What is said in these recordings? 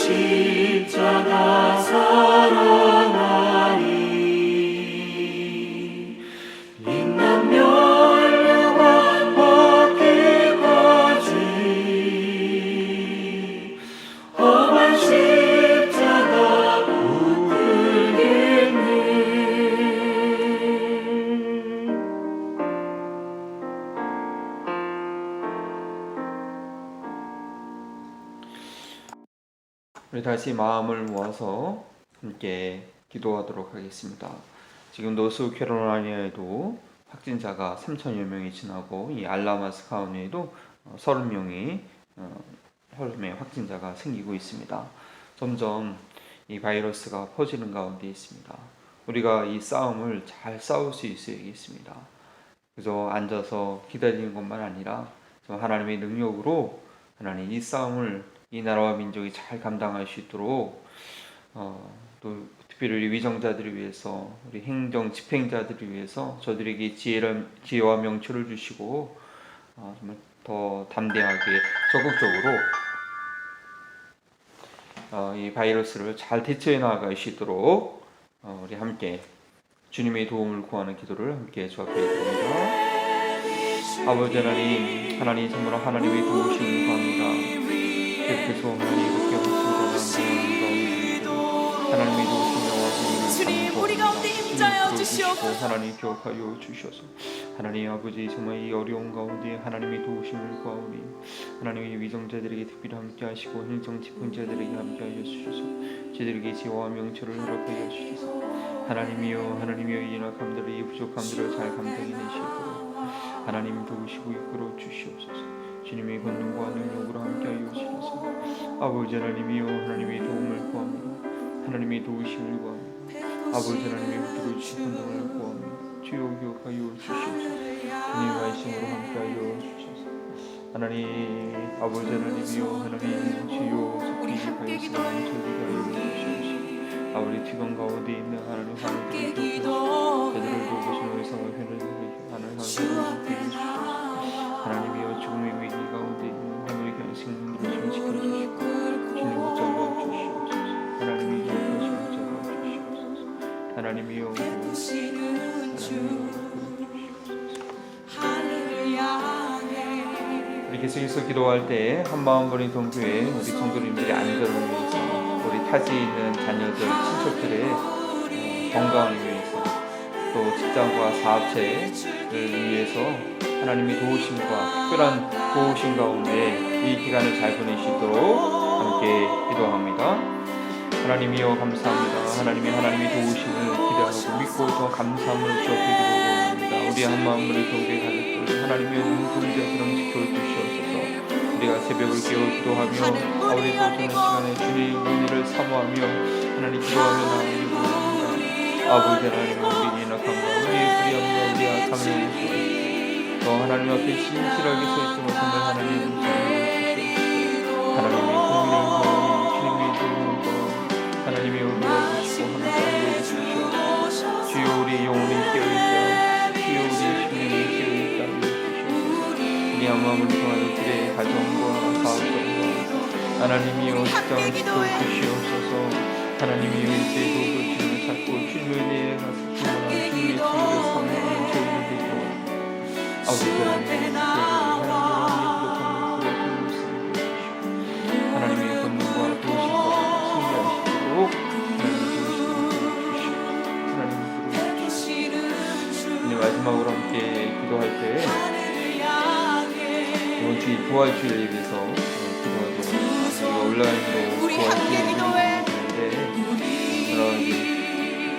십자가 사랑하니 인난 멸류관 받기까지 험한 십자가 붙들겠네. 우리 다시 마음을 모아서 함께 기도하도록 하겠습니다. 지금 노스캐롤라이나에도 확진자가 3,000여 명이 지나고 이 알라마스 카운티에도 30명이 혈lum의 확진자가 생기고 있습니다. 점점 이 바이러스가 퍼지는 가운데 있습니다. 우리가 이 싸움을 잘 싸울 수 있어야겠습니다. 그저 앉아서 기다리는 것만 아니라 하나님의 능력으로 하나님 이 싸움을 이 나라와 민족이 잘 감당할 수 있도록 또 특별히 우리 위정자들을 위해서 우리 행정 집행자들을 위해서 저들에게 지혜와 명철을 주시고 정말 더 담대하게 적극적으로 이 바이러스를 잘 대처해 나갈 수 있도록 우리 함께 주님의 도움을 구하는 기도를 함께 조합해 드립니다. 아버지 하나님, 하나님 정말 하나님의 도우심을 구합니다. 계속해서 하나님 이렇게 하나님의 도우심을 우리 가운데 임자여 주시옵소서. 하나님 기억하여 주셔서 하나님 아버지 정말 이 어려운 가운데 하나님의 도우심을 구하오니 하나님의 위정자들에게 특별히 함께 하시고 행정 집행자들에게 함께 하여 주셔서 저들에게 지혜와 명철을 허락하여 주셔서 하나님이여 하나님이여 이 연약함들을 이 부족함들을 잘 감당해내시도록 하나님 도우시고 이끌어 주시옵소서. 주님의 권능과 능력으로 함께하여 주셔서 아버지 하나님이여 하나님의 도움을 구합니다. 하나님의 도우심을 구합니다. 아버지 하나님의 붙들어 주신 권능을 구합니다. 주여 기억하여 주시옵소서. 주님의 말씀으로 함께하여 주셔서 하나님 아버지 하나님이여 하나님 주여 우리 함께 기도해 주시옵소서. 아버지 지금 가운데 있는 하나님 함께 하나님을 기도해 제대로 도우시는 의상을 회를 하는 하나님을 주시옵소서. 하나님이여 죽음의 위기 가운데 있는 하늘의 생명들을 좀 지켜주시고 주님 붙잡아 주시옵소서. 하나님이 기억하시고 붙잡아 주시옵소서. 하나님이여 우리 계속해서 기도할 때 한마음 버린 동교회 우리 성도님들의 안전을 위해서 우리 타지에 있는 자녀들 친척들의 건강을 위해서 또 직장과 사업체를 위해서 하나님의 도우심과 특별한 도우심 가운데 이 기간을 잘 보낼 수 있도록 함께 기도합니다. 하나님이여 감사합니다. 하나님의 도우심을 기대하고 믿고 더 감사함을 주옵기도 원합니다. 우리 한마음으로 교회 가족들 하나님의 눈동자처럼 지켜주시옵소서. 우리가 새벽을 깨어 기도하며 우리 소중한 시간에 주님의 은혜를 사모하며 하나님 기도하며 나아가기를 원합니다. 아버지 하나님 우리 연약함과 우리의 불의함과 우리의 악함을 용서하시고 또 하나님 앞에 신실하게 서 있지 못하는 하나님의 음성을 주시옵소서. 하나님의 공의를 구하오니 주님의 도움을 구하오니 하나님의 은혜를 주시고 하나님 알려 주시옵소서. 주여 우리 영혼이 깨어있다 주여 우리 심령이 깨어있다 알려 주시옵소서. 우리 한마음을 통하여 그의 가정과 사업장과 하나님이여 직장을 지켜주시옵소서. 하나님이여 이제도 그 주님을 찾고 주님에 대해 가서 주님의 치유를 사모하는 저희를 되게 아버지 하나님의 권능과 도우심과 승리하시도록 하나님 주시옵소서. 마지막으로 함께 기도할 때 이번 주 부활주일에 대해서 기도하도록 하겠습니다. 온라인으로 부활주일을 드리는데 여러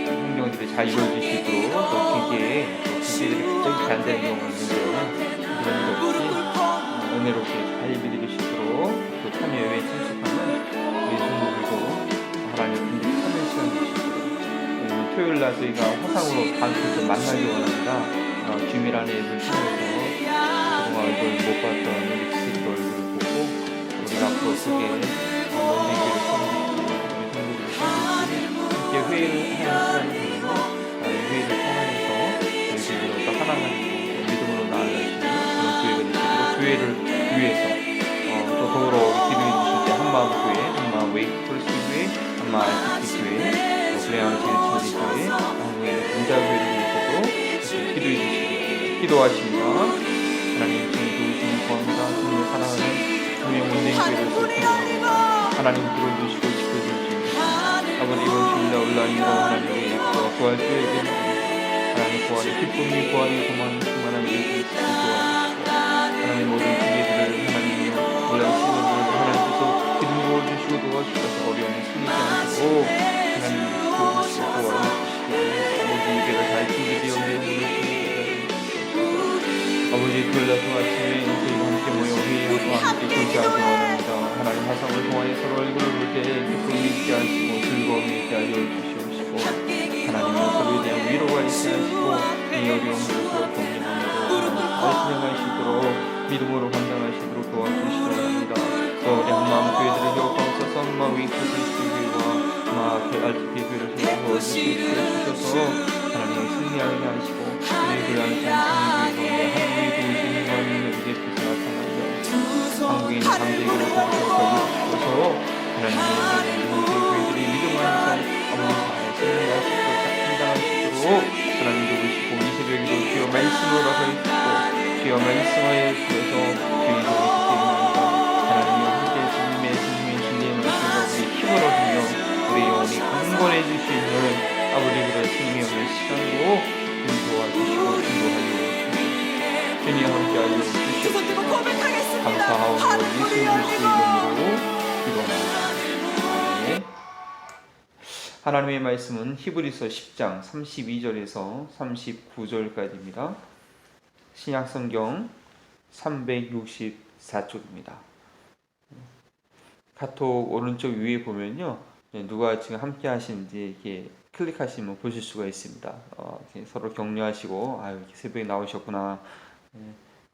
행정들이 잘 이루어질 수 있도록 또 기계에 기계들이 갑자기 잘 되는 경우가 있는데 그런 일 없이 은혜롭게 잘 예배드릴 수 있도록 또 참여회에 참석하는 우리 성도들도 하나님 앞에 참여 시간 주시도록 토요일날 저희가 화상으로 다음 주에 만나기 원합니다. 주밀한 애들 통해서 그동안 얼굴 못 봤던 우리 친구들 얼굴을 보고 우리가 앞으로 어떻게 논쟁기를 섬기고 우리 성도들을 섬기고 함께 회의를 하는 시간이 되면 회의를 통해서 저희들로 또 하나님으로 믿음으로 나아가시는 그런 교회가 되시도록 교회를 위해서 또 더불어 기도해 주실 때 한마음 교회, 한마음 웨이크플스 RTP 교회, 브레아운 제일체리 교회, 한국의 동자교회를 위해서도 기도해 주시고 기도하십니다. 하나님 주님 도우시는 구합니다. 주님을 사랑하는 주님의 문대인 교회를 기도합니다. 하나님 들어주시고 지켜주시고 아버지 이번 주일날 온라인으로 하나님의 부활주에게 하나님 구원의 기쁨이 구원의 소망이 충만한 일을 주시고 하나님 모든 기회들을 하나님의 온라인 시간을 하나님께서 기름 부어주시고 도와주셔서 어려움을 숨기지 않고 하나님 도와주시고 도와주시고 모든 예배를 잘 준비되어 있는 아버지 돌려서 아침에 저희가 함께 모여 회의하고 함께 교제하기 원합니다. 하나님 화상을 통하여 서로 얼굴을 볼 때 기쁨이 있게 하시고 즐거움이 있게 하여 주시옵시고 하나님은 서로에 대한 위로가 있게 하시고 이 어려운 것으로 격려함으로 잘 진행할 수 있도록 믿음으로 감당하시도록 도와주시기 바랍니다. 또 우리 한마음 교회들을 기억하옵소서. 한마음 윙크스 교회와 RTP 교회를 도와주셔서 하나님의 승리하게 하시고 우리 불안한 성교회 가운데 한국의 도우시는 하나님의 빛이 나타나며 한국인 강대교를 도우셔서 하나님의 교회들이 믿음 안에서 아버지 잘승리하시고 감당하시도록 하나님 도우시고 이 새벽에도 주여 말씀으로 서있고 주여 말씀하여 주셔서 주의 도우시기 바랍니다. 하나님의 함께 주님의 말씀으로 우리 힘을 얻으며 우리 영혼이 강건해 주시는 아버지 그런 생명의 시간으로 도와주시고 인도하여 주시옵소서. 주님 함께하여 주시옵소서. 감사하오며 예수 그리스도의 이름으로 기도합니다. 아멘. 하나님의 말씀은 히브리서 10장 32절에서 39절까지입니다. 신약성경 364쪽입니다. 카톡 오른쪽 위에 보면요, 누가 지금 함께 하시는지 이렇게 클릭하시면 보실 수가 있습니다. 이렇게 서로 격려하시고 이렇게 새벽에 나오셨구나.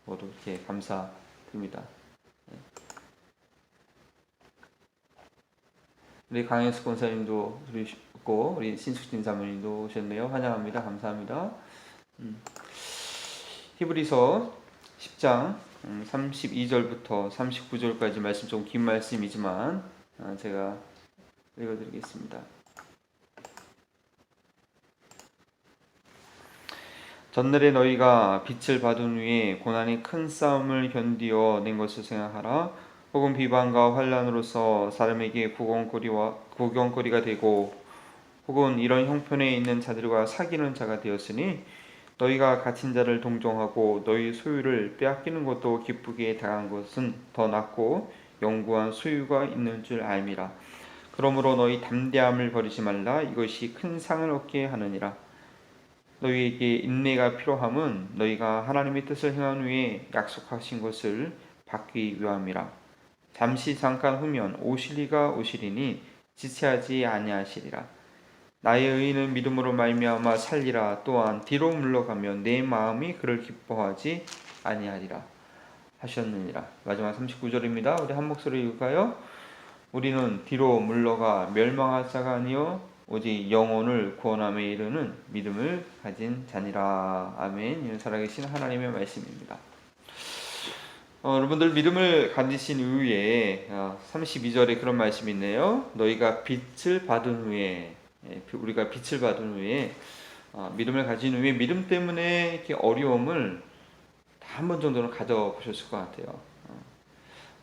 모두 이렇게 감사드립니다. 우리 강현숙 권사님도 오셨고 우리 신숙진 사모님도 오셨네요. 환영합니다. 감사합니다. 히브리서 10장 32절부터 39절까지 말씀 좀 긴 말씀이지만 제가 읽어드리겠습니다. 전날에 너희가 빛을 받은 후에 고난이 큰 싸움을 견디어 낸 것을 생각하라. 혹은 비방과 환난으로서 사람에게 구경거리가 되고 혹은 이런 형편에 있는 자들과 사귀는 자가 되었으니 너희가 갇힌 자를 동정하고 너희 소유를 빼앗기는 것도 기쁘게 당한 것은 더 낫고 영구한 소유가 있는 줄 알미라. 그러므로 너희 담대함을 버리지 말라. 이것이 큰 상을 얻게 하느니라. 너희에게 인내가 필요함은 너희가 하나님의 뜻을 행한 후에 약속하신 것을 받기 위함이라. 잠시 잠깐 후면 오실 이가 오시리니 지체하지 아니하시리라. 나의 의인은 믿음으로 말미암아 살리라. 또한 뒤로 물러가면 내 마음이 그를 기뻐하지 아니하리라 하셨느니라. 마지막 39절입니다. 우리 한 목소리 읽을까요? 우리는 뒤로 물러가 멸망할 자가 아니요 오직 영혼을 구원함에 이르는 믿음을 가진 자니라. 아멘. 살아계신 하나님의 말씀입니다. 여러분들 믿음을 가지신 이후에 32절에 그런 말씀이 있네요. 너희가 빛을 받은 후에 우리가 빛을 받은 후에 믿음을 가진 후에 믿음 때문에 이렇게 어려움을 한 번 정도는 가져보셨을 것 같아요.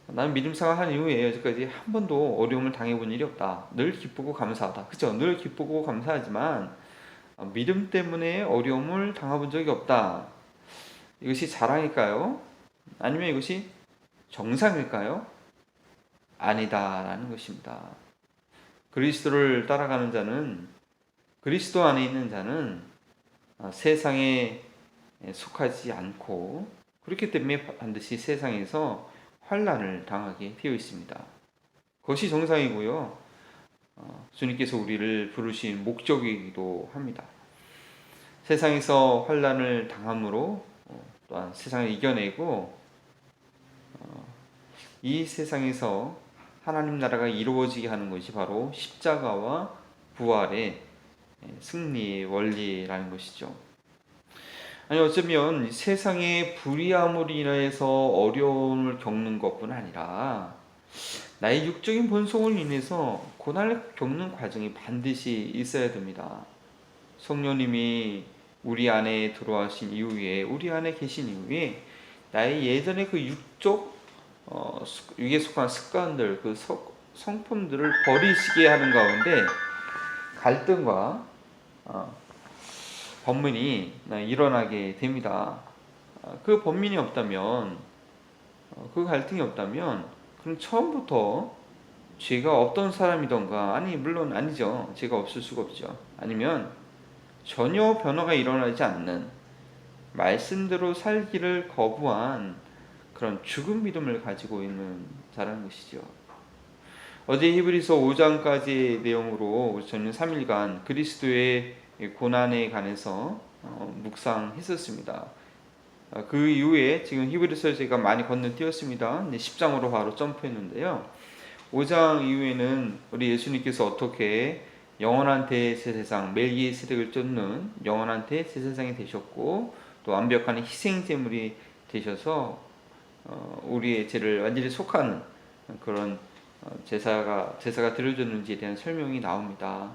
나는 믿음 생활한 이후에 여기까지 한 번도 어려움을 당해본 일이 없다. 늘 기쁘고 감사하다. 그렇죠? 늘 기쁘고 감사하지만 믿음 때문에 어려움을 당해본 적이 없다. 이것이 자랑일까요? 아니면 이것이 정상일까요? 아니다라는 것입니다. 그리스도를 따라가는 자는, 그리스도 안에 있는 자는 세상에 속하지 않고 그렇기 때문에 반드시 세상에서 환난을 당하게 되어 있습니다. 그것이 정상이고요. 주님께서 우리를 부르신 목적이기도 합니다. 세상에서 환난을 당함으로 또한 세상을 이겨내고 이 세상에서 하나님 나라가 이루어지게 하는 것이 바로 십자가와 부활의 승리의 원리라는 것이죠. 아니 어쩌면 세상의 불의함으로 인해서 어려움을 겪는 것뿐 아니라 나의 육적인 본성을 인해서 고난을 겪는 과정이 반드시 있어야 됩니다. 성령님이 우리 안에 들어와신 이후에, 우리 안에 계신 이후에 나의 예전의 그 육에 속한 습관들, 그 성품들을 버리시게 하는 가운데 갈등과 번민이 일어나게 됩니다. 그 번민이 없다면, 그 갈등이 없다면, 그럼 처음부터 죄가 없던 사람이던가, 아니 물론 아니죠. 죄가 없을 수가 없죠. 아니면 전혀 변화가 일어나지 않는, 말씀대로 살기를 거부한 그런 죽은 믿음을 가지고 있는 자라는 것이죠. 어제 히브리서 5장까지의 내용으로 저는 3일간 그리스도의 고난에 관해서 묵상했었습니다. 그 이후에 지금 히브리서 제가 많이 건너뛰었습니다. 10장으로 바로 점프했는데요. 5장 이후에는 우리 예수님께서 어떻게 영원한 대제사장, 멜기세덱을 쫓는 영원한 대제사장이 되셨고, 또 완벽한 희생제물이 되셔서 우리의 죄를 완전히 속하는 그런 제사가 드려졌는지에 대한 설명이 나옵니다.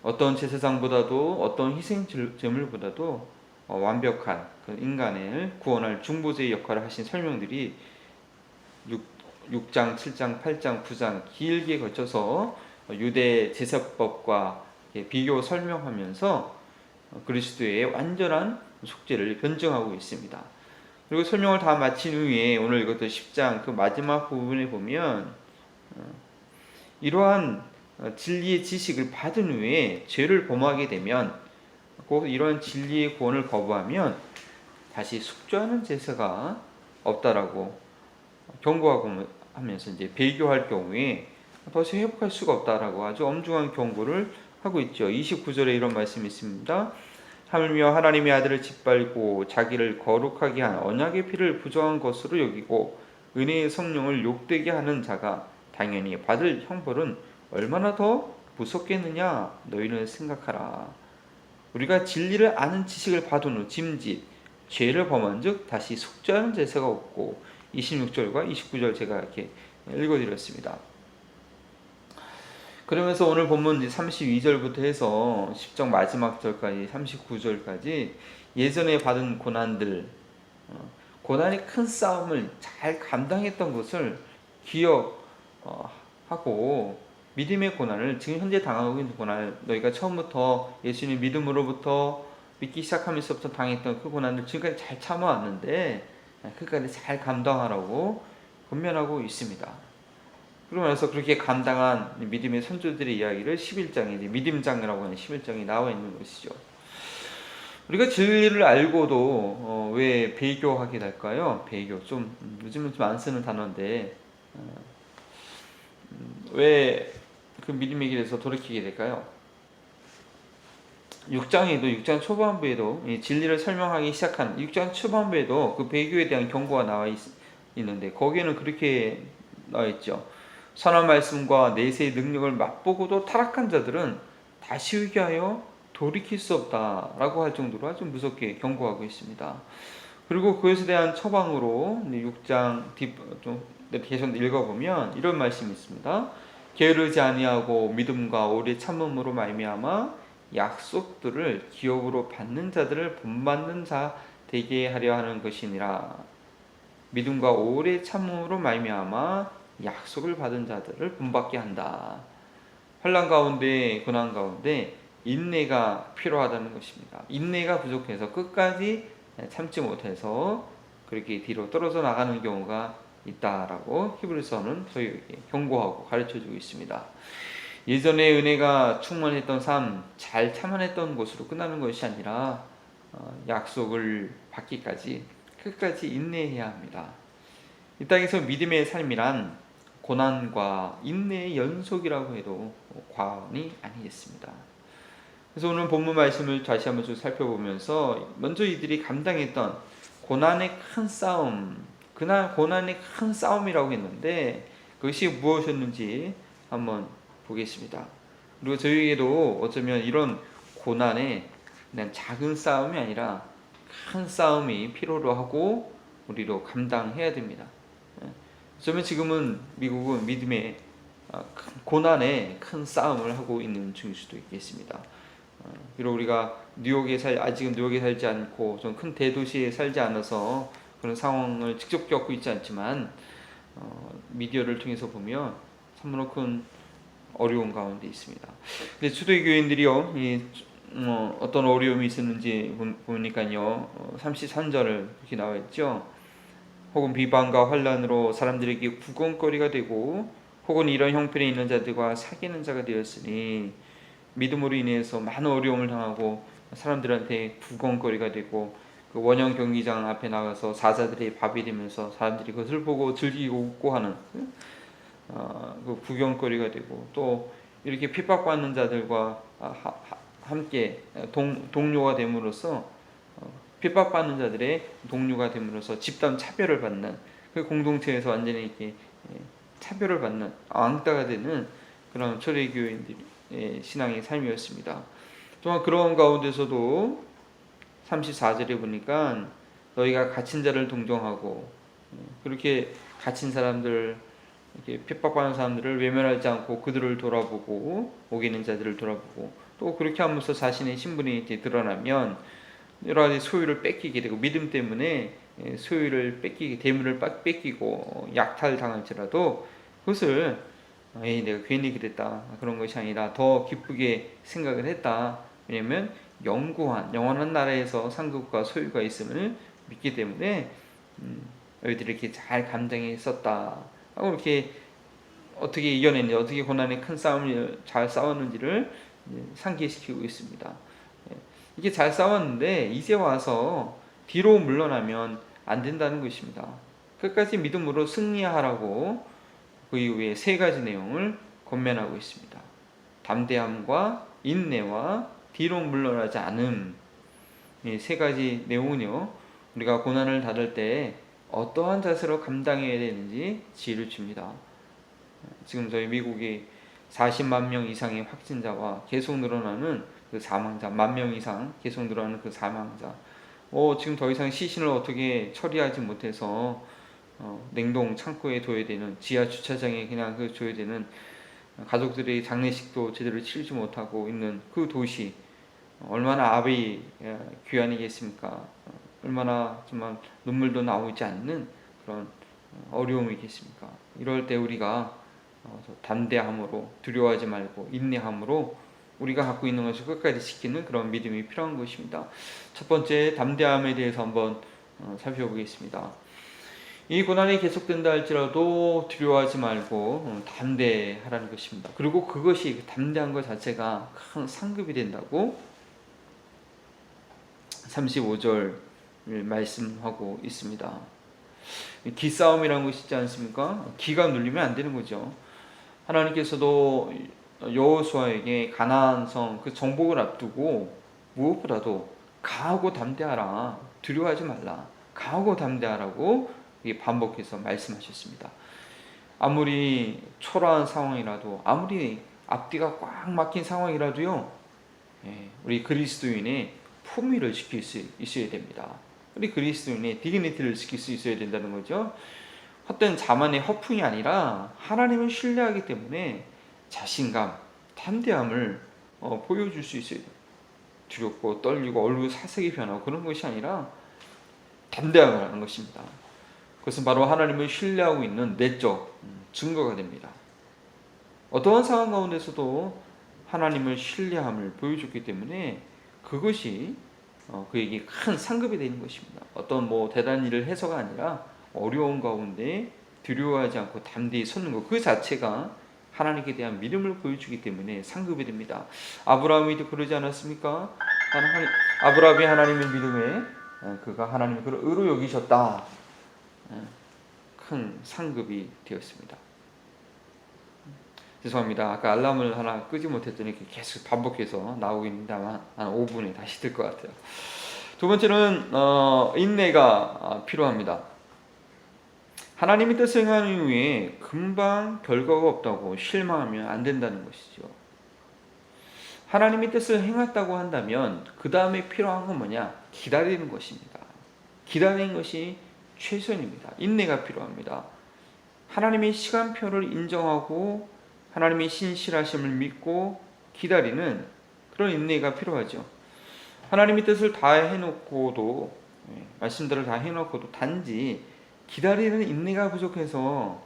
어떤 제사장보다도, 어떤 희생제물보다도 완벽한 그 인간을 구원할 중보자의 역할을 하신 설명들이 6장, 7장, 8장, 9장 길게 거쳐서 유대 제사법과 비교 설명하면서 그리스도의 완전한 속죄를 변증하고 있습니다. 그리고 설명을 다 마친 후에 오늘 이것도 10장 그 마지막 부분에 보면 이러한 진리의 지식을 받은 후에 죄를 범하게 되면, 꼭 이런 진리의 구원을 거부하면 다시 숙주하는 제사가 없다라고 경고하고 하면서 이제 배교할 경우에 다시 회복할 수가 없다라고 아주 엄중한 경고를 하고 있죠. 29절에 이런 말씀이 있습니다. 하물며 하나님의 아들을 짓밟고 자기를 거룩하게 한 언약의 피를 부정한 것으로 여기고 은혜의 성령을 욕되게 하는 자가 당연히 받을 형벌은 얼마나 더 무섭겠느냐 너희는 생각하라. 우리가 진리를 아는 지식을 받은 후 짐짓 죄를 범한 즉 다시 속죄하는 제사가 없고, 26절과 29절 제가 이렇게 읽어드렸습니다. 그러면서 오늘 본문 32절부터 해서 10장 마지막 절까지 39절까지 예전에 받은 고난들, 고난의 큰 싸움을 잘 감당했던 것을 기억하고, 믿음의 고난을, 지금 현재 당하고 있는 고난을, 너희가 처음부터 예수님 믿음으로부터 믿기 시작하면서부터 당했던 그 고난을 지금까지 잘 참아왔는데 그까지 잘 감당하라고 권면하고 있습니다. 그러고 나서 그렇게 감당한 믿음의 선조들의 이야기를 11장에 믿음장이라고 하는 11장이 나와 있는 것이죠. 우리가 진리를 알고도 왜 배교하게 될까요? 배교, 좀 요즘은 좀 안 쓰는 단어인데 왜 그 믿음의 길에서 돌이키게 될까요? 6장 초반부에도 진리를 설명하기 시작한 6장 초반부에도 그 배교에 대한 경고가 나와 있는데, 거기에는 그렇게 나와 있죠. 선한 말씀과 내세의 능력을 맛보고도 타락한 자들은 다시 회개하여 돌이킬 수 없다라고 할 정도로 아주 무섭게 경고하고 있습니다. 그리고 그것에 대한 처방으로 6장 좀 계속 읽어보면 이런 말씀이 있습니다. 게으르지 아니하고 믿음과 오래 참음으로 말미암아 약속들을 기업으로 받는 자들을 본받는 자 되게 하려 하는 것이니라. 믿음과 오래 참음으로 말미암아 약속을 받은 자들을 본받게 한다. 환난 가운데, 고난 가운데 인내가 필요하다는 것입니다. 인내가 부족해서 끝까지 참지 못해서 그렇게 뒤로 떨어져 나가는 경우가 있다라고 히브리서는 저희에게 경고하고 가르쳐주고 있습니다. 예전에 은혜가 충만했던 삶, 잘 참아냈던 것으로 끝나는 것이 아니라 약속을 받기까지 끝까지 인내해야 합니다. 이 땅에서 믿음의 삶이란 고난과 인내의 연속이라고 해도 과언이 아니겠습니다. 그래서 오늘 본문 말씀을 다시 한번 좀 살펴보면서 먼저 이들이 감당했던 고난의 큰 싸움, 그날 고난의 큰 싸움이라고 했는데 그것이 무엇이었는지 한번 보겠습니다. 그리고 저희에게도 어쩌면 이런 고난에 그냥 작은 싸움이 아니라 큰 싸움이 필요로 하고 우리도 감당해야 됩니다. 어쩌면 지금은 미국은 믿음의 고난에 큰 싸움을 하고 있는 중일 수도 있겠습니다. 비록 우리가 아직은 뉴욕에 살지 않고 좀 큰 대도시에 살지 않아서 그런 상황을 직접 겪고 있지 않지만 미디어를 통해서 보면 참으로 큰 어려운 가운데 있습니다. 근데 초대교회 교인들이요, 어떤 어려움이 있었는지 보니까요, 33절을 이렇게 나와 있죠. 혹은 비방과 환난으로 사람들에게 구건거리가 되고, 혹은 이런 형편에 있는 자들과 사귀는 자가 되었으니, 믿음으로 인해서 많은 어려움을 당하고 사람들한테 구건거리가 되고, 그 원형 경기장 앞에 나가서 사자들의 밥이 되면서 사람들이 그것을 보고 즐기고 웃고 하는 그 구경거리가 되고, 또 이렇게 핍박받는 자들과 함께 동료가 됨으로써 핍박받는 자들의 동료가 됨으로써 집단 차별을 받는, 그 공동체에서 완전히 이렇게 차별을 받는 왕따가 되는 그런 초대교인들의 신앙의 삶이었습니다. 또한 그런 가운데서도 34절에 보니까 너희가 갇힌 자를 동정하고, 그렇게 갇힌 사람들, 이렇게 핍박받는 사람들을 외면하지 않고 그들을 돌아보고, 옥에 있는 자들을 돌아보고, 또 그렇게 하면서 자신의 신분이 이제 드러나면 여러 가지 소유를 뺏기게 되고, 믿음 때문에 소유를 뺏기게, 대물을 뺏기고 약탈당할지라도 그것을 내가 괜히 그랬다, 그런 것이 아니라 더 기쁘게 생각을 했다. 왜냐하면 영원한 나라에서 상급과 소유가 있음을 믿기 때문에 너희들이 이렇게 잘 감당했었다 하고, 이렇게 어떻게 이겨냈는지, 어떻게 고난의 큰 싸움을 잘 싸웠는지를 상기시키고 있습니다. 이게 잘 싸웠는데 이제 와서 뒤로 물러나면 안 된다는 것입니다. 끝까지 믿음으로 승리하라고 그 이후에 세 가지 내용을 권면하고 있습니다. 담대함과 인내와 뒤로 물러나지 않음. 이 세 가지 내용은요, 우리가 고난을 받을 때 어떠한 자세로 감당해야 되는지 지혜를 줍니다. 지금 저희 미국이 40만 명 이상의 확진자와 계속 늘어나는 그 사망자, 10,000명 이상 계속 늘어나는 그 사망자, 지금 더 이상 시신을 어떻게 처리하지 못해서 냉동 창고에 둬야 되는, 지하 주차장에 그냥 줘야 되는, 가족들의 장례식도 제대로 치르지 못하고 있는 그 도시, 얼마나 아베이 귀환이겠습니까? 얼마나 정말 눈물도 나오지 않는 그런 어려움이겠습니까? 이럴 때 우리가 담대함으로, 두려워하지 말고 인내함으로 우리가 갖고 있는 것을 끝까지 지키는 그런 믿음이 필요한 것입니다. 첫 번째, 담대함에 대해서 한번 살펴보겠습니다. 이 고난이 계속된다 할지라도 두려워하지 말고 담대하라는 것입니다. 그리고 그것이, 담대한 것 자체가 큰 상급이 된다고 35절 말씀하고 있습니다. 기싸움이라는 것이 있지 않습니까? 기가 눌리면 안 되는 거죠. 하나님께서도 여호수아에게 가나안 성 그 정복을 앞두고 무엇보다도 강하고 담대하라, 두려워하지 말라, 강하고 담대하라고 반복해서 말씀하셨습니다. 아무리 초라한 상황이라도, 아무리 앞뒤가 꽉 막힌 상황이라도요, 우리 그리스도인의 품위를 지킬 수 있어야 됩니다. 우리 그리스도인의 디그니티를 지킬 수 있어야 된다는 거죠. 헛된 자만의 허풍이 아니라 하나님을 신뢰하기 때문에 자신감, 담대함을 보여줄 수 있어야 돼요. 두렵고 떨리고 얼굴 사색이 변하고 그런 것이 아니라 담대함을 하는 것입니다. 그것은 바로 하나님을 신뢰하고 있는 내적 증거가 됩니다. 어떠한 상황 가운데서도 하나님을 신뢰함을 보여줬기 때문에 그것이 그에게 큰 상급이 되는 것입니다. 어떤 대단한 일을 해서가 아니라 어려운 가운데 두려워하지 않고 담대히 섰는 것, 그 자체가 하나님께 대한 믿음을 보여주기 때문에 상급이 됩니다. 아브라함이도 그러지 않았습니까? 아브라함이 하나님의 믿음에 그가 하나님을 그를 의로 여기셨다. 큰 상급이 되었습니다. 죄송합니다. 아까 알람을 하나 끄지 못했더니 계속 반복해서 나오고 있는데만 한 5분에 다시 뜰 것 같아요. 두 번째는 인내가 필요합니다. 하나님의 뜻을 행하는 이후에 금방 결과가 없다고 실망하면 안 된다는 것이죠. 하나님의 뜻을 행했다고 한다면 그 다음에 필요한 건 뭐냐? 기다리는 것입니다. 기다리는 것이 최선입니다. 인내가 필요합니다. 하나님의 시간표를 인정하고 하나님의 신실하심을 믿고 기다리는 그런 인내가 필요하죠. 하나님의 뜻을 다 해놓고도 말씀들을 다 해놓고도 단지 기다리는 인내가 부족해서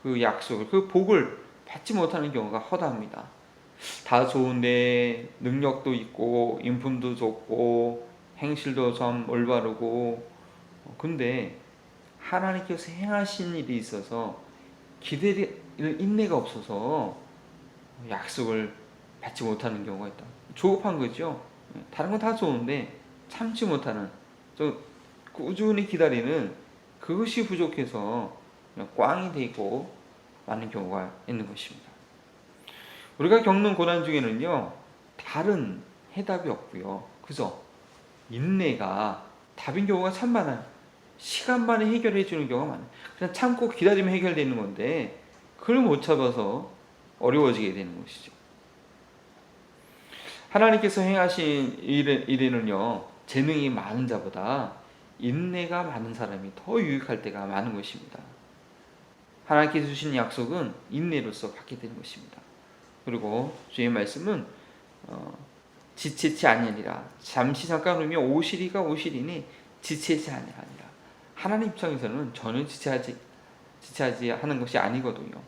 그 약속을, 그 복을 받지 못하는 경우가 허다합니다. 다 좋은데 능력도 있고 인품도 좋고 행실도 참 올바르고, 근데 하나님께서 행하신 일이 있어서 기다릴 인내가 없어서 약속을 받지 못하는 경우가 있다. 조급한 거죠. 다른 건 다 좋은데 참지 못하는, 꾸준히 기다리는 그것이 부족해서 그냥 꽝이 되고 많은 경우가 있는 것입니다. 우리가 겪는 고난 중에는요, 다른 해답이 없고요, 그죠? 인내가 답인 경우가 참 많아요. 시간 만에 해결해 주는 경우가 많아요. 그냥 참고 기다리면 해결되는 건데 그걸 못 참아서 어려워지게 되는 것이죠. 하나님께서 행하신 일에는요, 재능이 많은 자보다 인내가 많은 사람이 더 유익할 때가 많은 것입니다. 하나님께서 주신 약속은 인내로서 받게 되는 것입니다. 그리고 주의 말씀은 지체치 아니하니라. 잠시 잠깐 울며 오시리가 오시리니 지체치 아니하니라. 하나님 입장에서는 전혀 지체하지 하는 것이 아니거든요.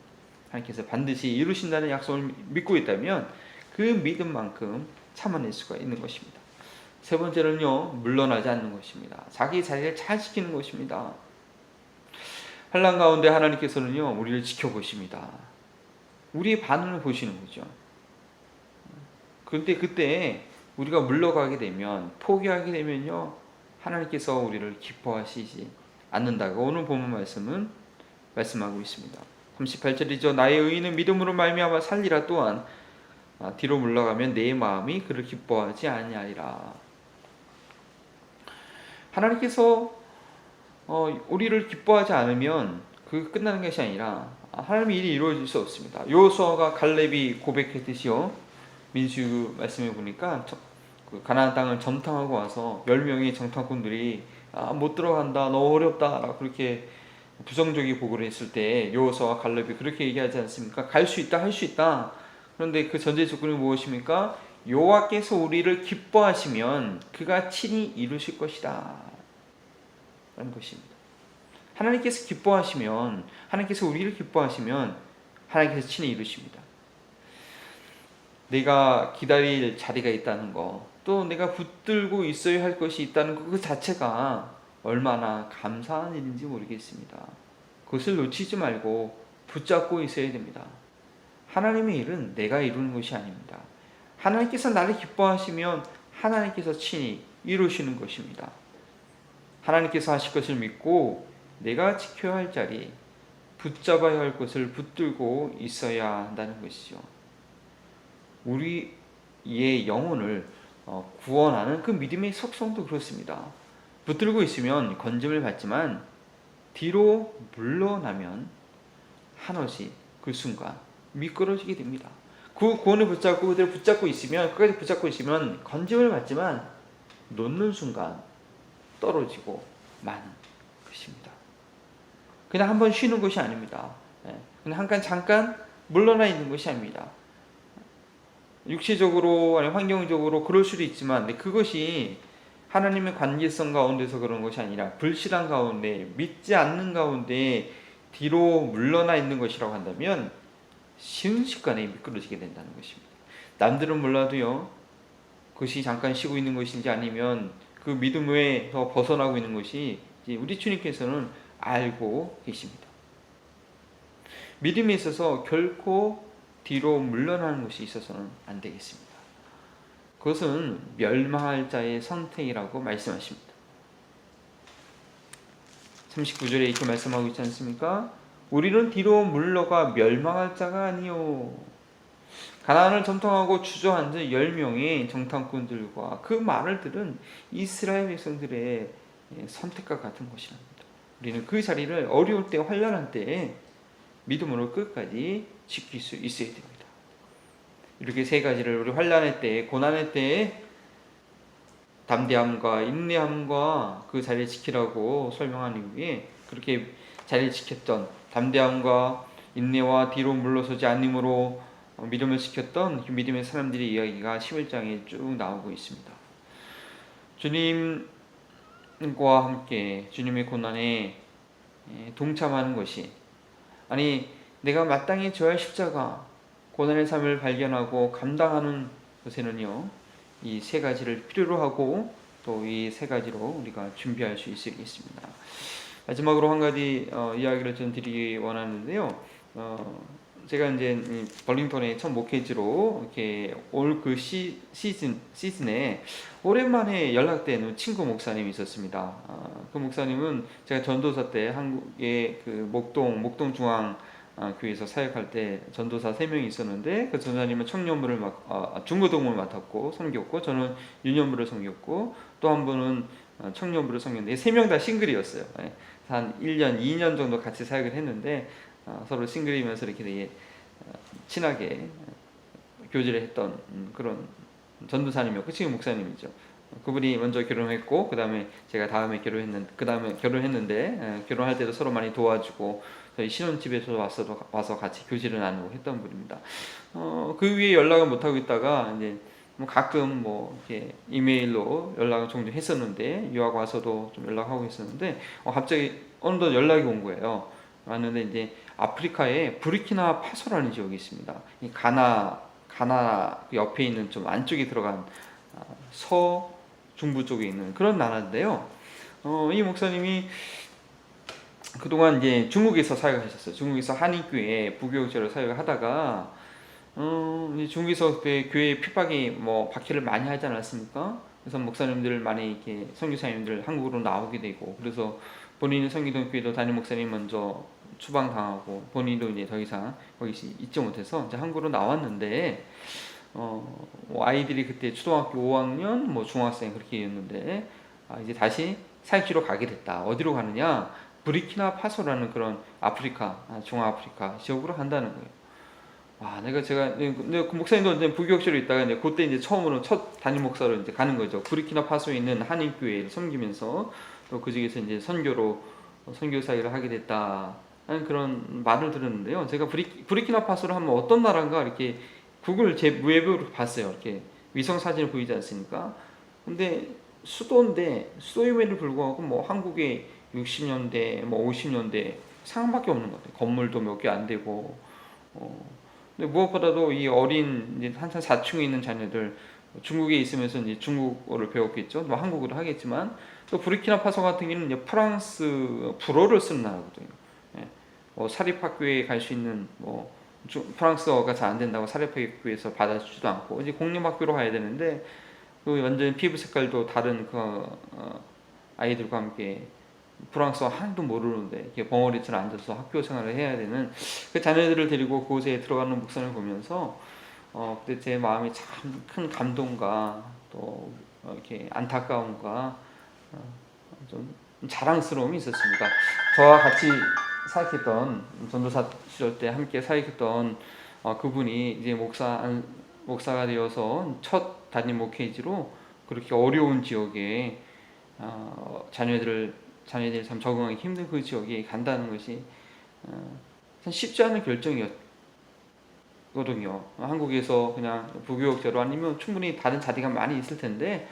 하나님께서 반드시 이루신다는 약속을 믿고 있다면 그 믿음만큼 참아낼 수가 있는 것입니다. 세 번째는요, 물러나지 않는 것입니다. 자기 자리를 잘 지키는 것입니다. 환난 가운데 하나님께서는요, 우리를 지켜보십니다. 우리의 반응을 보시는 거죠. 그런데 그때 우리가 물러가게 되면, 포기하게 되면요, 하나님께서 우리를 기뻐하시지 않는다고 오늘 본문 말씀은 말씀하고 있습니다. 38절이죠. 나의 의인은 믿음으로 말미암아 살리라. 또한 뒤로 물러가면 내 마음이 그를 기뻐하지 아니하리라. 하나님께서 우리를 기뻐하지 않으면 그 끝나는 것이 아니라 하나님의 일이 이루어질 수 없습니다. 여호수아가 갈렙이 고백했듯이요, 민수 말씀해 보니까 가나안 땅을 정탐하고 와서 10명의 정탐꾼들이 못 들어간다, 너무 어렵다, 그렇게 부정적인 보고를 했을 때 여호수아와 갈렙이 그렇게 얘기하지 않습니까? 갈 수 있다, 할 수 있다. 그런데 그 전제 조건이 무엇입니까? 여호와께서 우리를 기뻐하시면 그가 친히 이루실 것이다 라는 것입니다. 하나님께서 기뻐하시면, 하나님께서 우리를 기뻐하시면 하나님께서 친히 이루십니다. 내가 기다릴 자리가 있다는 거, 또 내가 붙들고 있어야 할 것이 있다는 것, 그 자체가 얼마나 감사한 일인지 모르겠습니다. 그것을 놓치지 말고 붙잡고 있어야 됩니다. 하나님의 일은 내가 이루는 것이 아닙니다. 하나님께서 나를 기뻐하시면 하나님께서 친히 이루시는 것입니다. 하나님께서 하실 것을 믿고 내가 지켜야 할 자리, 붙잡아야 할 것을 붙들고 있어야 한다는 것이죠. 우리의 영혼을 구원하는 그 믿음의 속성도 그렇습니다. 붙들고 있으면 건짐을 받지만 뒤로 물러나면 한없이 그 순간 미끄러지게 됩니다. 그 구원을 붙잡고 그대로 붙잡고 있으면, 끝까지 붙잡고 있으면 건짐을 받지만 놓는 순간 떨어지고 마는 것입니다. 그냥 한번 쉬는 것이 아닙니다. 그냥 잠깐 물러나 있는 것이 아닙니다. 육체적으로 아니 환경적으로 그럴 수도 있지만 그것이 하나님의 관계성 가운데서 그런 것이 아니라 불신앙 가운데, 믿지 않는 가운데 뒤로 물러나 있는 것이라고 한다면 순식간에 미끄러지게 된다는 것입니다. 남들은 몰라도요, 그것이 잠깐 쉬고 있는 것인지 아니면 그 믿음에서 벗어나고 있는 것이 우리 주님께서는 알고 계십니다. 믿음에 있어서 결코 뒤로 물러나는 것이 있어서는 안 되겠습니다. 그것은 멸망할 자의 선택이라고 말씀하십니다. 39절에 이렇게 말씀하고 있지 않습니까? 우리는 뒤로 물러가 멸망할 자가 아니요. 가나안을 정탐하고 주저앉은 10명의 정탐꾼들과 그 말을 들은 이스라엘 백성들의 선택과 같은 것이랍니다. 우리는 그 자리를 어려울 때, 환난할 때 믿음으로 끝까지 지킬 수 있어야 됩니다. 이렇게 세 가지를 우리 환난의 때, 고난의 때 담대함과 인내함과 그 자리를 지키라고 설명한 이후에 그렇게 자리를 지켰던 담대함과 인내와 뒤로 물러서지 않음으로 믿음을 지켰던 그 믿음의 사람들의 이야기가 11장에 쭉 나오고 있습니다. 주님과 함께 주님의 고난에 동참하는 것이, 아니 내가 마땅히 져야 할 십자가, 고난의 삶을 발견하고 감당하는 것에는요, 이 세 가지를 필요로 하고 또 이 세 가지로 우리가 준비할 수 있겠습니다. 마지막으로 한 가지 이야기를 좀 드리기 원하는데요. 제가 이제 벌링턴의 첫 목회지로 이렇게 올 그 시즌에 오랜만에 연락된 친구 목사님이 있었습니다. 그 목사님은 제가 전도사 때 한국의 그 목동 중앙 교회에서 사역할 때 전도사 3명이 있었는데, 그 전사님은 청년부를 중고동을 맡았고 섬겼고, 저는 유년부를 섬겼고, 또 한 분은 청년부를 섬겼는데 3명 다 싱글이었어요. 한 1년, 2년 정도 같이 사역을 했는데 서로 싱글이면서 이렇게 되게 친하게 교제를 했던 그런 전도사님이었고 지금 목사님이죠. 그분이 먼저 결혼했고 그 다음에 제가 다음에 결혼했는데 결혼할 때도 서로 많이 도와주고 저희 신혼집에서 와서 같이 교제를 나누고 했던 분입니다. 그 위에 연락을 못 하고 있다가 이제 가끔 이렇게 이메일로 연락을 종종 했었는데, 유학 와서도 좀 연락하고 있었는데 갑자기 어느덧 연락이 온 거예요. 왔는데 이제 아프리카에 부르키나 파소라는 지역이 있습니다. 이 가나 옆에 있는 좀 안쪽에 들어간 중부 쪽에 있는 그런 나라인데요. 이 목사님이 그동안 이제 중국에서 사역을 하셨어요. 중국에서 한인교회 부교육자로 사역을 하다가 중국에서 그 교회 핍박이 박해를 많이 하지 않았습니까? 그래서 목사님들 많이 이렇게 선교사님들 한국으로 나오게 되고, 그래서 본인이 섬기던 교회도 담임 목사님 먼저 추방당하고 본인도 이제 더 이상 거기 있지 못해서 이제 한국으로 나왔는데, 아이들이 그때 초등학교 5학년, 중학생 그렇게였는데 이제 다시 사역지로 가게 됐다. 어디로 가느냐? 부르키나 파소라는 그런 아프리카, 중아프리카 지역으로 간다는 거예요. 제가 그 목사님도 이제 부교육자로 있다가 이제 그때 이제 처음으로 첫 담임 목사로 이제 가는 거죠. 부르키나 파소에 있는 한인 교회를 섬기면서 또 그 지역에서 이제 선교 사역을 하게 됐다 하는 그런 말을 들었는데요. 제가 부르키나 파소를 하면 어떤 나라인가 이렇게 구글 제 웹으로 봤어요. 이렇게 위성 사진을 보이지 않습니까? 근데 수도임에도 불구하고 한국의 60년대 50년대 상황밖에 없는 것 같아요. 건물도 몇 개 안 되고. 근데 무엇보다도 이 어린 이제 한참 사춘기에 있는 자녀들, 중국에 있으면서 이제 중국어를 배웠겠죠. 한국어도 하겠지만, 또 부르키나파소 같은 경우는 이제 프랑스 불어를 쓰는 나라거든요. 사립학교에 갈 수 있는 프랑스어가 잘 안 된다고 사립학교에서 받아주지도 않고 이제 공립학교로 가야 되는데, 그 완전 피부 색깔도 다른 아이들과 함께 프랑스어 하나도 모르는데 이렇게 벙어리처럼 앉아서 학교 생활을 해야 되는 그 자녀들을 데리고 그곳에 들어가는 목사를 보면서 그때 제 마음이 참 큰 감동과 또 이렇게 안타까움과 좀 자랑스러움이 있었습니다. 저와 같이 사역했던 전도사 시절 때 함께 사역했던 그분이 이제 목사가 되어서 첫 담임 목회지로 그렇게 어려운 지역에 자녀들이 참 적응하기 힘든 그 지역에 간다는 것이 참 쉽지 않은 결정이었거든요. 한국에서 그냥 부교육자로 아니면 충분히 다른 자리가 많이 있을 텐데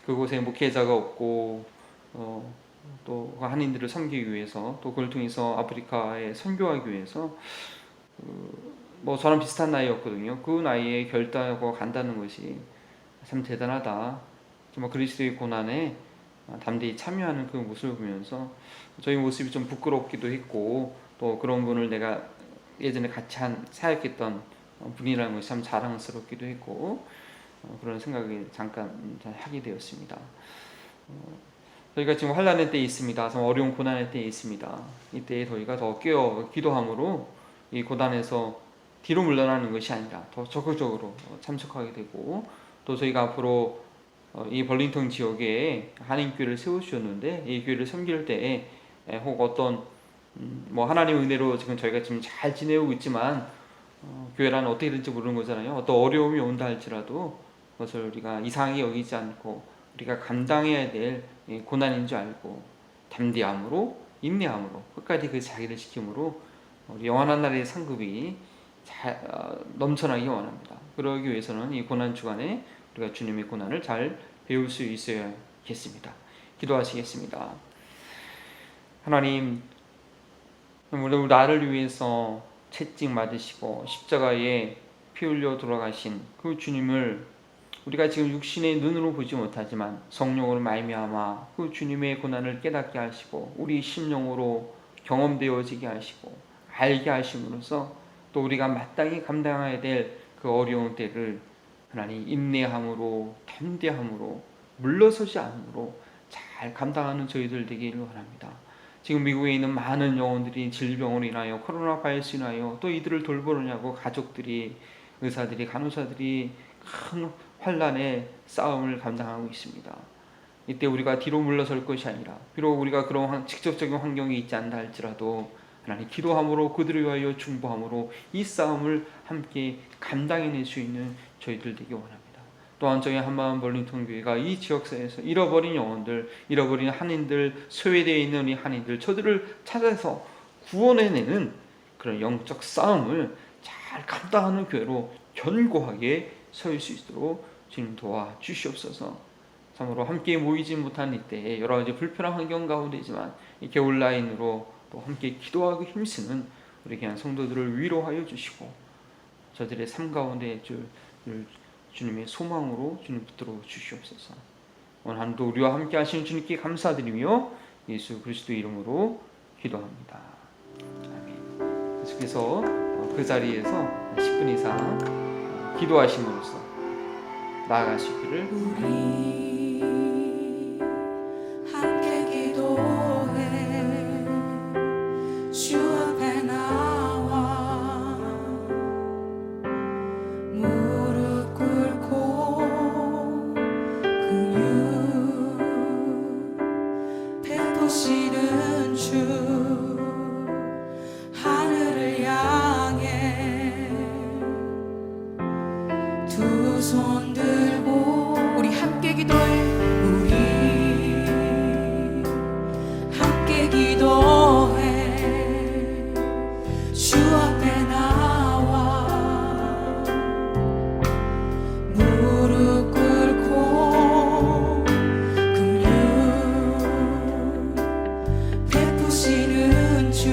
그곳에 목회자가 없고 또 한인들을 섬기기 위해서, 또 그걸 통해서 아프리카에 선교하기 위해서 저랑 비슷한 나이였거든요. 그 나이에 결단하고 간다는 것이 참 대단하다. 정말 그리스도의 고난에 담대히 참여하는 그 모습을 보면서 저희 모습이 좀 부끄럽기도 했고, 또 그런 분을 내가 예전에 같이 사역했던 분이라는 것이 참 자랑스럽기도 했고, 그런 생각을 잠깐 하게 되었습니다. 저희가 지금 환난의 때에 있습니다. 참 어려운 고난의 때에 있습니다. 이때에 저희가 더 깨어 기도함으로 이 고난에서 뒤로 물러나는 것이 아니라 더 적극적으로 참석하게 되고, 또 저희가 앞으로 이 벌링턴 지역에 한인교회를 세우셨는데 이 교회를 섬길 때에 혹 어떤 하나님의 은혜로 지금 저희가 지금 잘 지내고 있지만 교회라는 어떻게 될지 모르는 거잖아요. 어떤 어려움이 온다 할지라도 그것을 우리가 이상하게 여기지 않고 우리가 감당해야 될 고난인 줄 알고 담대함으로 인내함으로 끝까지 그 자기를 지킴으로 우리 영원한 나라의 상급이 넘쳐나기 원합니다. 그러기 위해서는 이 고난 주간에 우리가 주님의 고난을 잘 배울 수 있어야겠습니다. 기도하시겠습니다. 하나님, 우리 나를 위해서 채찍 맞으시고 십자가에 피 흘려 돌아가신 그 주님을 우리가 지금 육신의 눈으로 보지 못하지만 성령으로 말미암아 그 주님의 고난을 깨닫게 하시고 우리 심령으로 경험되어지게 하시고 알게 하심으로써 또 우리가 마땅히 감당해야 될 그 어려운 때를 하나님 인내함으로 담대함으로 물러서지 않음으로 잘 감당하는 저희들 되기를 원합니다. 지금 미국에 있는 많은 영혼들이 질병으로 인하여 코로나 바이러스로 인하여 또 이들을 돌보느냐고 가족들이 의사들이 간호사들이 큰 환란의 싸움을 감당하고 있습니다. 이때 우리가 뒤로 물러설 것이 아니라 비록 우리가 그런 직접적인 환경이 있지 않다 할지라도 하나님 기도함으로 그들을 위하여 중보함으로 이 싸움을 함께 감당해낼 수 있는 저희들 되기 원합니다. 또한 저희 한마음 벌린통 교회가 이 지역사회에서 잃어버린 영혼들, 잃어버린 한인들, 소외되어 있는 우리 한인들 저들을 찾아서 구원해내는 그런 영적 싸움을 잘 감당하는 교회로 견고하게 설 수 있도록 주님 도와 주시옵소서. 참으로 함께 모이지 못한 이때에 여러 가지 불편한 환경 가운데지만 이 겨울 라인으로 또 함께 기도하고 힘쓰는 우리 귀한 성도들을 위로하여 주시고 저들의 삶 가운데 주님의 소망으로 주님 붙들어 주시옵소서. 오늘 하루도 우리와 함께 하시는 주님께 감사드리며 예수 그리스도 이름으로 기도합니다. 아멘. 계속해서 그 자리에서 10분 이상 기도하심으로써 나아가시기를 우리 함께 기도해 주 앞에 나와 무릎 꿇고 긍휼 베푸시는 주 하늘을 향해 두 손 들고 우리 함께 기도해 우리 함께 기도해 주 앞에 나와 무릎 꿇고 긍휼 베푸시는 주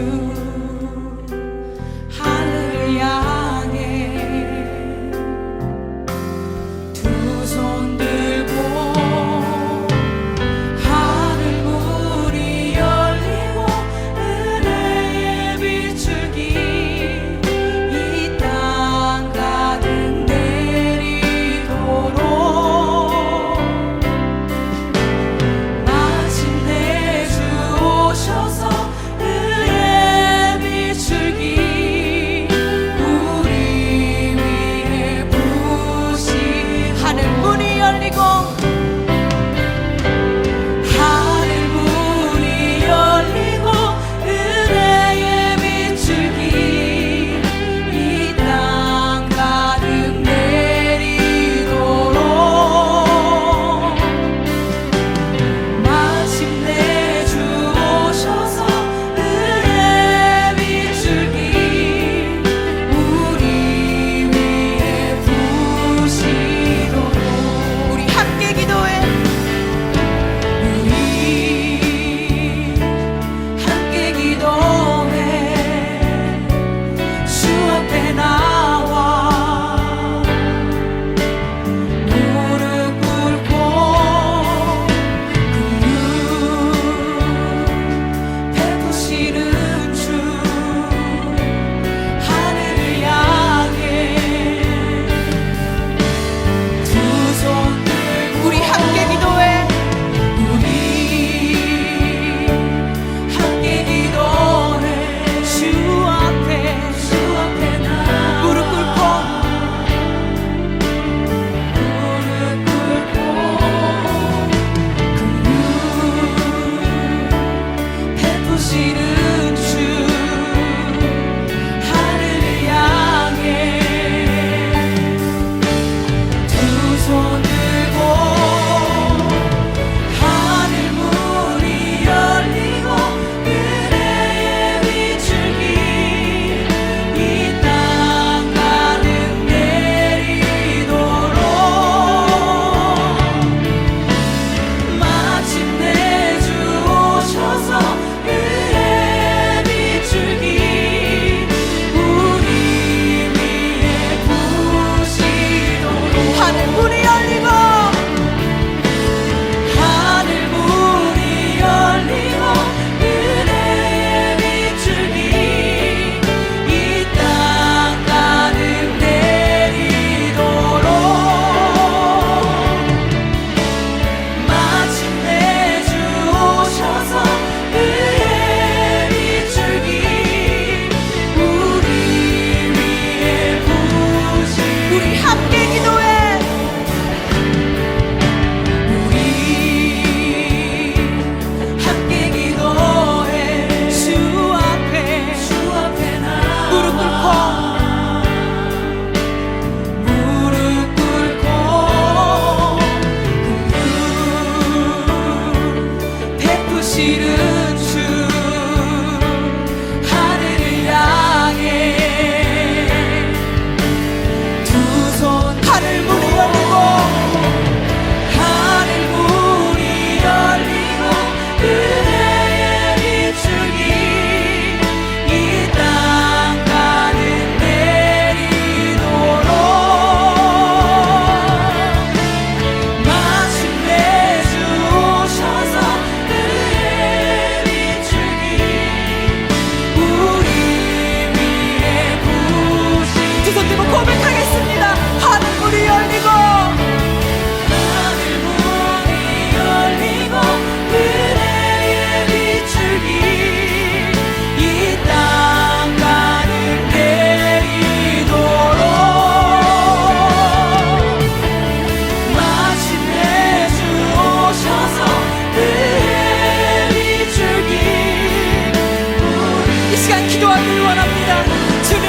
하늘을 향해 두 문이 열리고 은혜의 비추기 이 땅 가는 내리도록 마침내 주 오셔서 은혜의 비추기 이 시간 기도하길 원합니다. 주는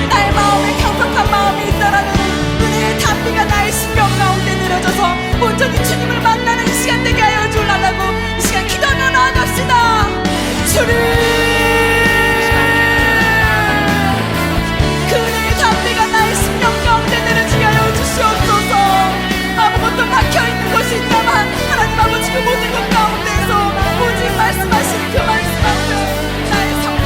나의 마음에 경박한 마음이 있다라는 은혜의 담비가 나의 심령 가운데 내려져서 온전히 주님을 만나는 이 시간 되게 하여 주려고 이 시간 기도하며 나아갑시다. 주를 그 은혜의 담비가 나의 심령 가운데 내려지게 하여 주시옵소서. 아무것도 막혀있는 것이 있다만 하나님 아버지 그 모든 것 가운데서 오직 말씀하신 그 말씀 앞에 나의 성령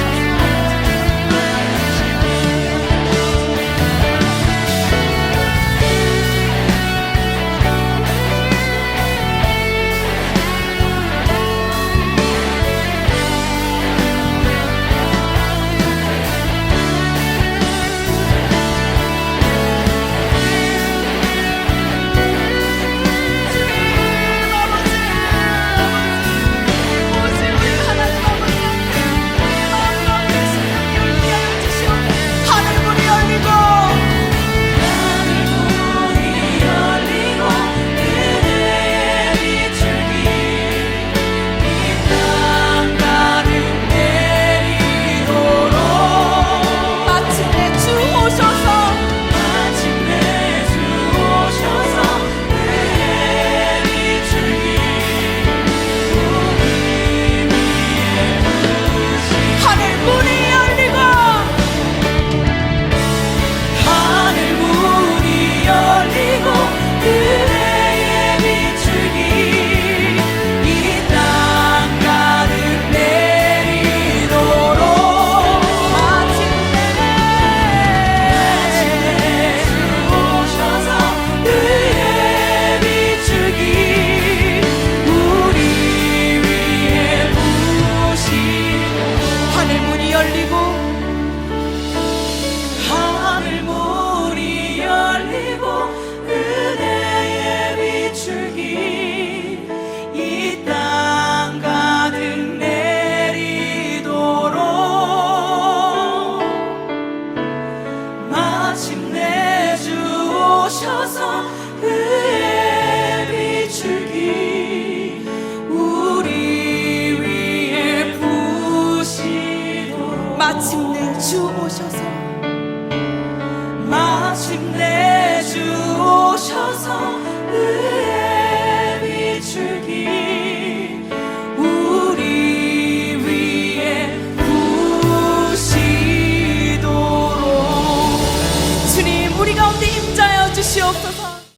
마침내 주 오셔서 마침내 주 오셔서 은혜의 비추기 우리 위에 부으시도록 주님 우리 가운데 임자여 주시옵소서.